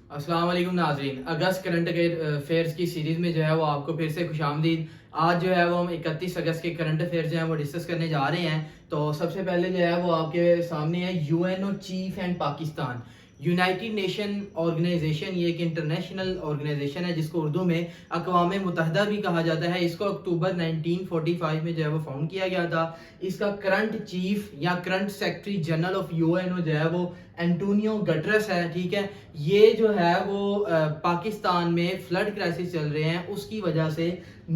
अस्सलाम वालेकुम नाज़रीन। अगस्त करंट अफेयर्स की सीरीज़ में जो है वो आपको फिर से खुशामदीद। आज जो है वो हम 31 अगस्त के करंट अफेयर्स जो हैं वो डिस्कस करने जा रहे हैं। तो सबसे पहले जो है वो आपके सामने है UNO chief and Pakistan. United Nation Organisation, ये एक इंटरनेशनल ऑर्गेनाइजेशन है जिसको उर्दू में अक़वाम मुत्तहिदा भी कहा जाता है। इसको अक्टूबर 1945 में जो है वो फाउंड किया गया था। इसका करंट चीफ या current secretary general of UNO जो है वो एंटोनियो गटरस है। ठीक है, ये जो है वो पाकिस्तान में फ्लड क्राइसिस चल रहे हैं, उसकी वजह से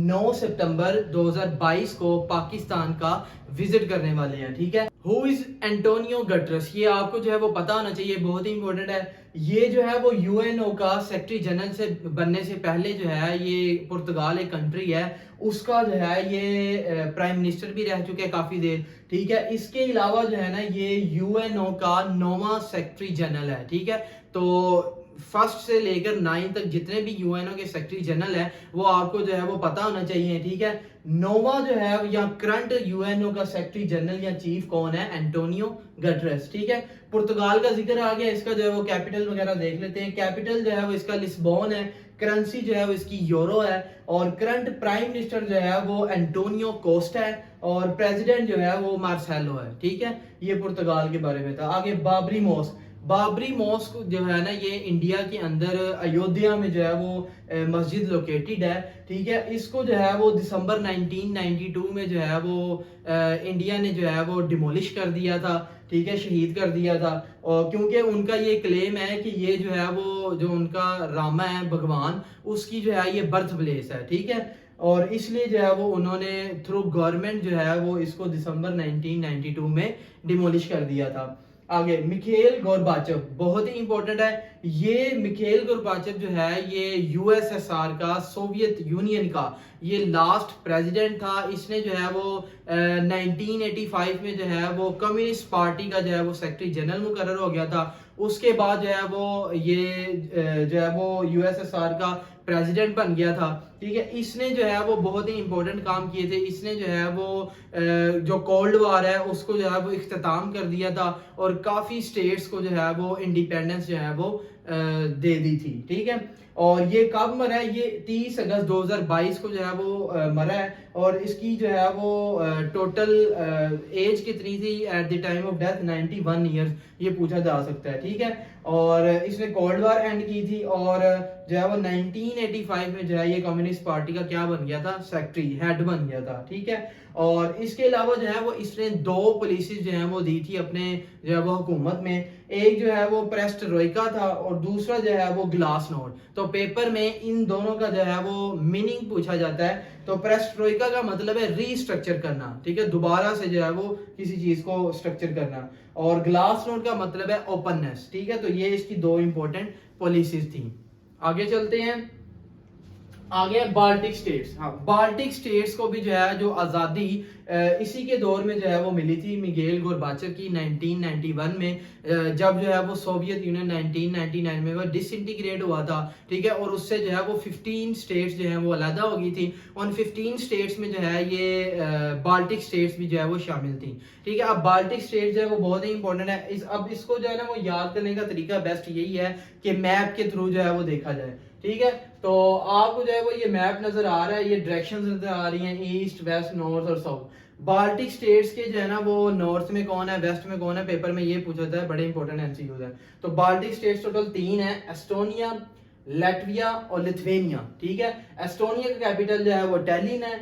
9 सितंबर 2022 को पाकिस्तान का विजिट करने वाले हैं। ठीक है, हु इज एंटोनियो गटरस, ये आपको जो है वो पता होना चाहिए, बहुत ही इंपॉर्टेंट है। ये जो है वो यूएनओ का सेक्रेटरी जनरल से बनने से पहले जो है ये पुर्तगाल एक कंट्री है, उसका जो है ये प्राइम मिनिस्टर भी रह चुके हैं काफी देर। ठीक है, इसके अलावा जो है ना ये यूएनओ का 9वां सेक्रेटरी जनरल है। ठीक है, तो फर्स्ट से लेकर 9 तक जितने भी यूएनओ के सेक्रेटरी जनरल है वो आपको जो है वो पता होना चाहिए। ठीक है, नोवा जो है या करंट यूएनओ का सेक्रेटरी जनरल या चीफ कौन है? Antonio Guterres. ठीक है, पुर्तगाल का जिक्र आ गया, इसका जो है वो कैपिटल वगैरह देख लेते हैं। कैपिटल जो है वो इसका लिस्बोन है, करेंसी जो है वो इसकी यूरो है, और करंट प्राइम मिनिस्टर जो है वो एंटोनियो कोस्टा है, और प्रेसिडेंट जो है वो मार्सेलो है। ठीक है, ये पुर्तगाल के बारे में था। आगे बाबरी मॉस्क। बाबरी मॉस्क जो है ना ये इंडिया के अंदर अयोध्या में जो है वो मस्जिद लोकेटेड है। ठीक है, इसको जो है वो दिसंबर 1992 में जो है वो इंडिया ने जो है वो डिमोलिश कर दिया था। ठीक है, शहीद कर दिया था, और क्योंकि उनका ये क्लेम है कि ये जो है वो जो उनका रामा है भगवान, उसकी जो है ये बर्थ प्लेस है। ठीक है, और इसलिए जो है वो उन्होंने थ्रू गवर्नमेंट जो है वो इसको दिसंबर 1992 में डिमोलिश कर दिया था। आगे मिखेल गोरबाचव, बहुत ही इंपॉर्टेंट है। ये मिखेल गोरबाचव जो है ये यूएसएसआर का, सोवियत यूनियन का ये लास्ट प्रेसिडेंट था। इसने जो है वो 1985 में जो है वो कम्युनिस्ट पार्टी का जो है वो सेक्रेटरी जनरल मुकर्रर हो गया था। उसके बाद जो है वो ये जो है वो यूएसएसआर का प्रेसिडेंट बन गया था। ठीक है, इसने जो है वो बहुत ही इंपॉर्टेंट काम किए थे। इसने जो है वो जो कोल्ड वार है उसको जो है वो इख्तिताम कर दिया था, और काफ़ी स्टेट्स को जो है वो इंडिपेंडेंस जो है वो दे दी थी। ठीक है, और ये कब मरा है? ये 30 अगस्त 2022 को जो है वो मरा है, और इसकी जो है वो टोटल एज कितनी थी at the time of death? 91 years, ये पूछा जा सकता है। ठीक है, और इसने कोल्ड वार एंड की थी, और जो है वो 1985 में जो है ये कम्युनिस्ट पार्टी का क्या बन गया था? सेक्रेटरी हेड बन गया था। ठीक है, और इसके अलावा जो है वो इसने 2 पॉलिसीज जो है वो दी थी अपने जो है वो हुकूमत में। एक जो है वो पेरेस्ट्रोइका था, और दूसरा जो है वो ग्लास नोट। तो पेपर में इन दोनों का जो है वो मीनिंग पूछा जाता है। तो पेरेस्ट्रोइका का मतलब है रीस्ट्रक्चर करना। ठीक है, दोबारा से जो है वो किसी चीज को स्ट्रक्चर करना, और ग्लास नोट का मतलब है ओपननेस। ठीक है, तो ये इसकी 2 इंपॉर्टेंट पॉलिसीज थी। आगे चलते हैं। आगे बाल्टिक स्टेट्स। हाँ, बाल्टिक स्टेट्स को भी जो है जो आज़ादी इसी के दौर में जो है वो मिली थी मिगेल गोरबाचव की 1991 में, जब जो है वो सोवियत यूनियन 1999 में वो डिसइंटीग्रेट हुआ था। ठीक है, और उससे जो है वो 15 स्टेट्स जो है वो अलहदा हो गई थी। उन 15 स्टेट्स में जो है ये बाल्टिक स्टेट्स भी जो है वो शामिल थी। ठीक है, अब बाल्टिक स्टेट्स जो है वो बहुत ही इंपॉर्टेंट है। अब इसको जो है ना वो याद करने का तरीका बेस्ट यही है कि मैप के थ्रू जो है वो देखा जाए। ठीक है, तो आपको जो है वो ये मैप नजर आ रहा है, ये डायरेक्शंस नजर आ रही हैं, ईस्ट वेस्ट नॉर्थ और साउथ। बाल्टिक स्टेट्स के जो है ना वो नॉर्थ में कौन है, वेस्ट में कौन है, पेपर में ये पूछा जाता है, बड़े इंपॉर्टेंट एमसीक्यूज है। तो बाल्टिक स्टेट्स टोटल 3 है, एस्टोनिया, लैटविया और लिथुआनिया। ठीक है, एस्टोनिया का कैपिटल जो है वो टैलिन है,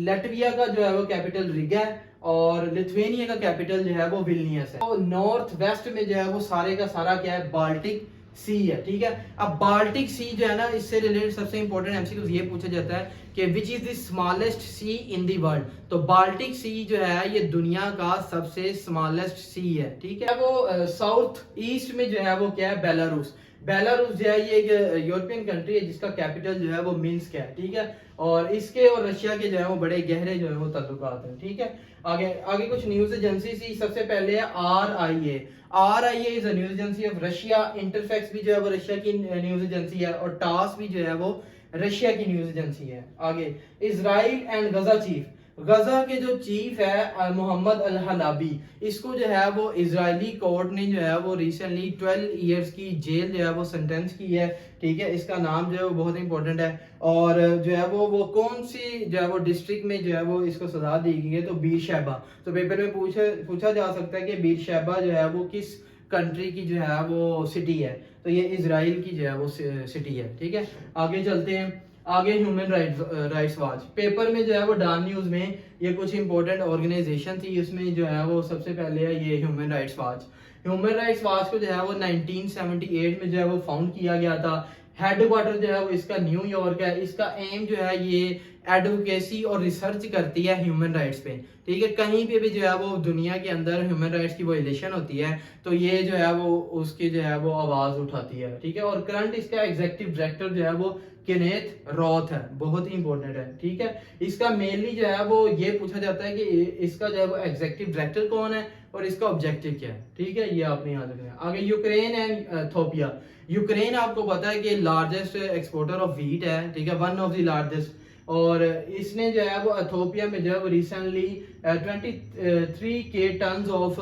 लैटविया का जो है वो कैपिटल रिगा है, और लिथुआनिया का कैपिटल जो है वो विल्नियस है। तो नॉर्थ वेस्ट में जो है वो सारे का सारा क्या है? बाल्टिक सी है। ठीक है, अब बाल्टिक सी जो है ना इससे रिलेटेड सबसे इंपॉर्टेंट एमसीक्यू ये पूछा जाता है कि which is the smallest sea in the world. तो बाल्टिक सी जो है ये दुनिया का सबसे स्मॉलेस्ट सी है। ठीक है, वो साउथ ईस्ट में जो है वो क्या है? बेलारूस। बेलारूस जो है ये एक यूरोपियन कंट्री है जिसका कैपिटल जो है वो मिन्स्क है। ठीक है, और इसके और रशिया के जो है वो बड़े गहरे जो है वो ताल्लुकात हैं। ठीक है, आगे आगे कुछ न्यूज एजेंसी सी। सबसे पहले है RIA। RIA is a news agency of Russia. Interfax भी जो है वो रशिया की न्यूज एजेंसी है, और टास भी जो है वो रशिया की न्यूज एजेंसी है। आगे इजराइल एंड गजा चीफ। गजा के जो चीफ है मोहम्मद अल हलाबी, इसको जो है वो इजरायली कोर्ट ने जो है वो रिसेंटली 12 इयर्स की जेल जो है वो सेंटेंस की है। ठीक है, इसका नाम जो है वो बहुत इंपॉर्टेंट है। और जो है वो कौन सी जो है वो डिस्ट्रिक्ट में जो है वो इसको सजा दी गई है, तो बीर शैबा। तो पेपर में पूछा जा सकता है कि बीर शैबा जो है वो किस कंट्री की जो है वो सिटी है, तो ये इसराइल की जो है वो सिटी है। ठीक है, आगे चलते हैं। आगे ह्यूमन राइट्स वॉच पेपर में जो है वो डॉन न्यूज में ये कुछ इंपॉर्टेंट ऑर्गेनाइजेशन थी, उसमें जो है वो सबसे पहले है ये human rights watch. Human rights watch को जो है वो 1978 में जो है वो फाउंड किया गया था। हेडक्वार्टर जो है वो इसका न्यूयॉर्क है। इसका एम जो है ये एडवोकेसी और रिसर्च करती है ह्यूमन राइट्स पे। ठीक है, कहीं पे भी जो है वो दुनिया के अंदर ह्यूमन राइट्स की वायलेशन होती है तो ये जो है वो उसकी जो है वो आवाज उठाती है। ठीक है, और करंट इसका एग्जीक्यूटिव डायरेक्टर जो है वो केनेथ रॉथ है, बहुत ही इंपॉर्टेंट है। ठीक है, इसका मेनली जो है वो ये पूछा जाता है कि इसका जो है वो एग्जीक्यूटिव डायरेक्टर कौन है और इसका ऑब्जेक्टिव क्या है। ठीक है, ये आपने याद रखना है। आगे यूक्रेन एंड इथियोपिया। यूक्रेन आपको पता है कि लार्जेस्ट एक्सपोर्टर ऑफ व्हीट है। ठीक है, वन ऑफ द लार्जेस्ट। और इसने जो है वो इथियोपिया में जो है वो रिसेंटली 23 के टन ऑफ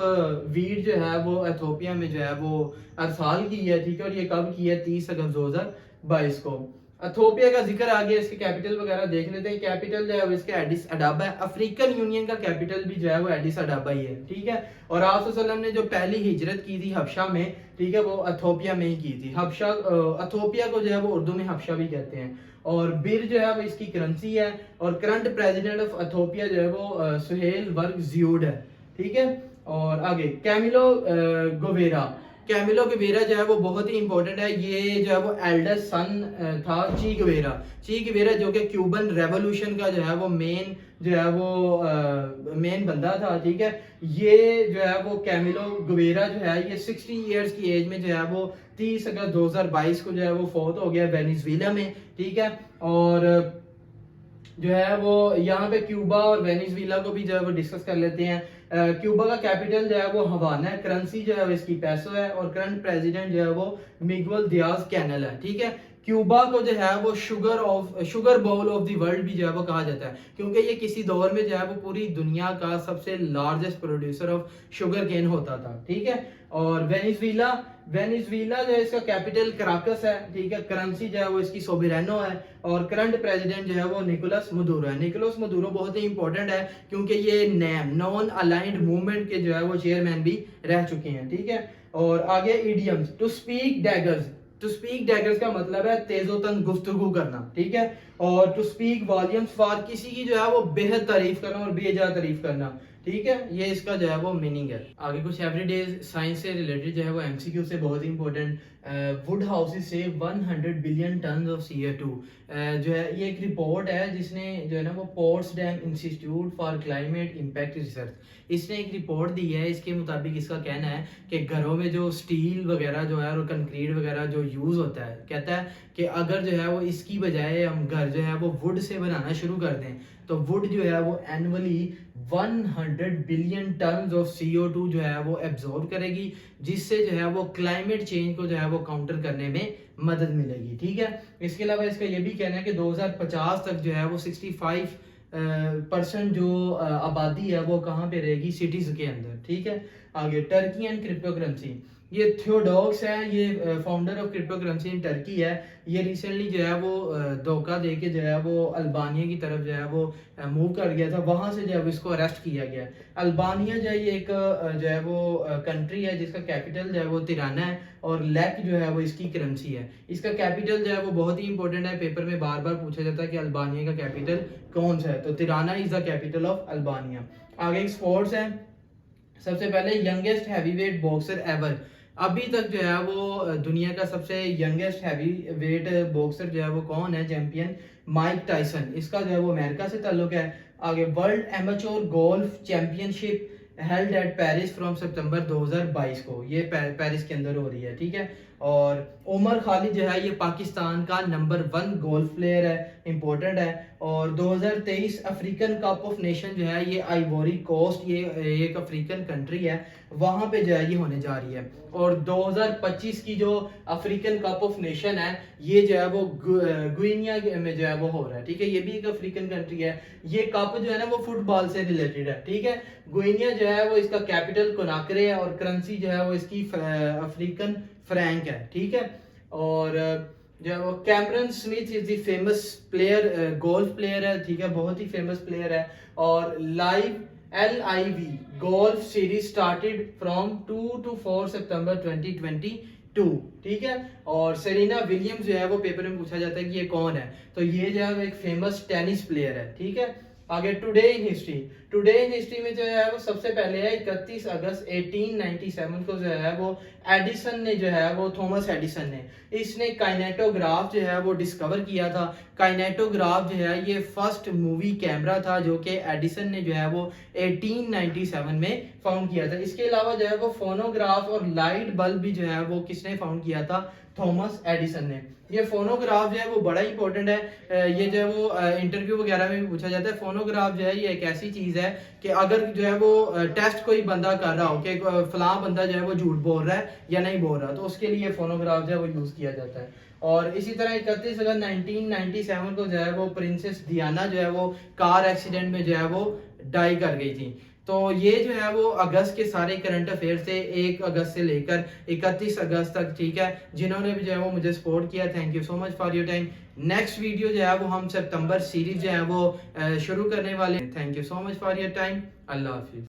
व्हीट जो है वो इथियोपिया में जो है वो अरसाल की है। ठीक है, और ये कब की है? 30 अगस्त 2022 को। इथियोपिया का जिक्र आ गया, इसके कैपिटल वगैरह देख लेते हैं। कैपिटल जो है वो इसके एडिस अडाबा है। अफ्रीकन यूनियन का कैपिटल भी जो है वो एडिस अडाबा ही है। ठीक है, और आप वसल्लम ने जो पहली हिजरत की थी हबशा में, ठीक है, वो इथियोपिया में ही की थी। हबशा इथियोपिया को जो है वो उर्दू में हबशा भी कहते हैं। और बिर जो है वो इसकी करेंसी है। और करंट प्रेसिडेंट ऑफ इथियोपिया जो है वो सुहेल वर्ग जियोड है। ठीक है, और आगे कैमिलो गोवेरा। कैमिलो गवेरा जो है वो बहुत ही इंपॉर्टेंट है। ये जो है वो एल्डर सन था ची गवेरा। ची गवेरा जो कि क्यूबन रेवोल्यूशन का जो है वो मेन जो है वो मेन बंदा था। ठीक है, ये जो है वो कैमिलो गवेरा जो है ये 60 इयर्स की एज में जो है वो 30 अगस्त 2022 को जो है वो फौत हो गया वेनेजुएला में। ठीक है, और जो है वो यहाँ पे क्यूबा और वेनेजुएला को भी जो है वो डिस्कस कर लेते हैं। क्यूबा का कैपिटल जो है वो हवाना है। करेंसी जो है वो इसकी पैसो है। और करंट प्रेसिडेंट जो है वो मिगुएल दियाज कैनल है। ठीक है, क्यूबा को जो है वो sugar bowl of the world भी जो है वो कहा जाता है, क्योंकि ये किसी दौर में जो है वो पूरी दुनिया का सबसे largest producer of sugar cane होता था। ठीक है, और वेनेजुएला जो है इसका कैपिटल कराकस है। ठीक है, करेंसी जो है वो इसकी सोबिरानो है। और करंट प्रेसिडेंट जो है वो निकोलस मदुरो है। निकोलस मदुरो बहुत ही इंपॉर्टेंट है क्योंकि ये नॉन अलाइंड मूवमेंट के जो है वो चेयरमैन भी रह चुके हैं। ठीक है, और आगे इडियम्स। टू स्पीक डैगर्स का मतलब है तेजोतन गुफ्तगू करना। ठीक है, और टू स्पीक वॉल्यूम्स फॉर किसी की जो है वो बेहद तारीफ करना और बेजा तारीफ करना। ठीक है, ये इसका जो है वो मीनिंग है। आगे कुछ एवरीडे साइंस से रिलेटेड जो है वो एमसीक्यू से बहुत इंपॉर्टेंट। वुड हाउसेस से 100 बिलियन टन ऑफ CO2 जो है ये एक रिपोर्ट है जिसने जो है ना वो Potsdam institute for climate impact research इसने एक रिपोर्ट दी है। इसके मुताबिक इसका कहना है कि घरों में जो स्टील वगैरह जो है और कंक्रीट वगैरह जो यूज होता है, कहता है कि अगर जो है वो इसकी बजाय हम घर जो है वो वुड से बनाना शुरू कर दें तो वुड जो है वो annually 100 billion ton of CO2 जो है वो एब्जॉर्ब करेगी, जिससे जो है वो क्लाइमेट चेंज को जो है वो काउंटर करने में मदद मिलेगी। ठीक है, इसके अलावा इसका ये भी कहना है कि 2050 तक जो है वो 65% जो आबादी है वो कहाँ पे रहेगी? सिटीज के अंदर। ठीक है, आगे टर्की एंड क्रिप्टो करेंसी। ये थियोडोक्स है, ये founder of crypto currency in Turkey है। ये रिसेंटली जो है वो धोखा दे के जो है वो अल्बानिया की तरफ जो है वो मूव कर गया था, वहां से जो है वो इसको अरेस्ट किया गया। अल्बानिया जो है ये एक जो है वो कंट्री है जिसका कैपिटल जो है वो तिराना है और लैक जो है वो इसकी करेंसी है। इसका कैपिटल जो है वो बहुत ही इंपॉर्टेंट है, पेपर में बार बार पूछा जाता है कि अल्बानिया का कैपिटल कौन सा है, तो Tirana is the capital of Albania. आगे स्पोर्ट्स है। सबसे पहले यंगेस्ट हैवीवेट बॉक्सर एवर। अभी तक जो है वो दुनिया का सबसे यंगेस्ट हैवी वेट बॉक्सर जो है वो कौन है? Champion Mike Tyson. इसका जो है वो अमेरिका से ताल्लुक है। आगे world amateur golf championship held at Paris from September 2022 को, ये पेरिस के अंदर हो रही है। ठीक है, और उमर खालिद जो है ये पाकिस्तान का नंबर 1 गोल्फ प्लेयर है, इंपॉर्टेंट है। और 2023 अफ्रीकन कप ऑफ नेशन जो है ये आइवोरी कोस्ट, ये एक अफ्रीकन कंट्री है, वहाँ पे जो है ये होने जा रही है। और 2025 की जो अफ्रीकन कप ऑफ नेशन है ये जो है वो गुइनिया में जो है वो हो रहा है, ठीक है। ये भी एक अफ्रीकन कंट्री है। ये कप जो है ना वो फुटबॉल से रिलेटेड है, ठीक है। गुइनिया जो है वो इसका कैपिटल कोनाक्रे है और करेंसी जो है वो इसकी अफ्रीकन फ्रैंक है, ठीक है। और जो है वो Cameron Smith is the famous player, golf player है, ठीक है, बहुत ही फेमस प्लेयर है। और live LIV golf series started from 2 to 4 सितंबर 2022, ठीक है। और सेरेना विलियम्स जो है वो पेपर में पूछा जाता है कि ये कौन है, तो ये जो है वो एक फेमस टेनिस प्लेयर है, ठीक है। आगे today in history, today in history में जो है वो सबसे पहले है 31 अगस्त 1897 को जो है वो एडिसन ने जो है वो थॉमस एडिसन ने इसने काइनेटोग्राफ जो है वो डिस्कवर किया था। काइनेटोग्राफ जो है ये फर्स्ट मूवी कैमरा था जो कि एडिसन ने जो है वो 1897 में फाउंड किया था। इसके अलावा जो है वो फोनोग्राफ और लाइट बल्ब भी जो है वो किसने फाउंड किया था, थॉमस एडिसन ने। ये फोनोग्राफ जो है वो बड़ा इंपॉर्टेंट है, ये जो है वो इंटरव्यू वगैरह में भी पूछा जाता है। फोनोग्राफ जो है ये एक ऐसी चीज है कि अगर जो है वो टेस्ट कोई बंदा कर रहा हो कि फलां बंदा जो है वो झूठ बोल रहा है या नहीं बोल रहा, तो उसके लिए फोनोग्राफ जो है वो यूज किया जाता है। और इसी तरह 31 अगस्त 1997 को जो है वो प्रिंसेस डियाना जो है वो कार एक्सीडेंट में जो है वो डाई कर गई थी। तो ये जो है वो अगस्त के सारे करंट अफेयर थे 1 अगस्त से लेकर 31 अगस्त तक, ठीक है। जिन्होंने भी जो है वो मुझे सपोर्ट किया, thank you so much for your time. Next video जो है वो हम सितंबर सीरीज जो है वो शुरू करने वाले हैं। Thank you so much for your time. Allah Hafiz.